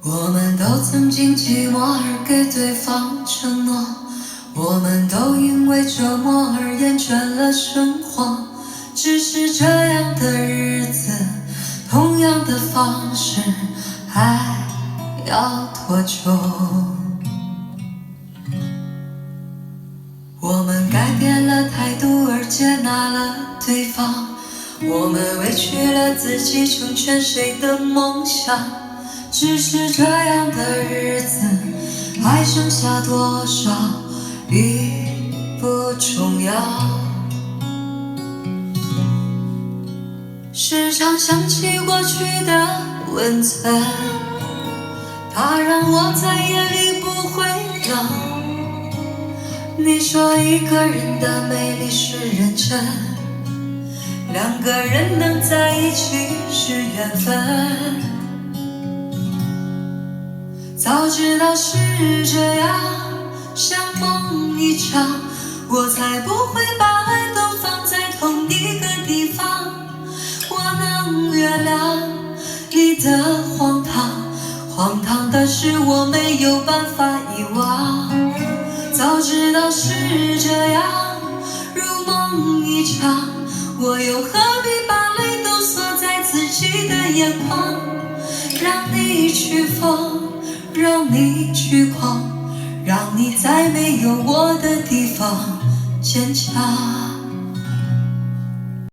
我们都曾经寂寞而给对方承诺，我们都因为折磨而厌倦了生活。只是这样的日子，同样的方式，还要多久？我们改变了态度而接纳了对方，我们委屈了自己成全谁的梦想。只是这样的日子，还剩下多少已不重要。时常想起过去的温存，它让我再也离不会了。你说一个人的美丽是认真，两个人能在一起是缘分。早知道是这样，像梦一场，我才不会把爱都放在同一个地方。我能原谅你的荒唐，荒唐的是我没有办法遗忘。早知道是这样，如梦一场，我又何必把泪都锁在自己的眼眶？让你去疯，让你去狂，让你在没有我的地方坚强。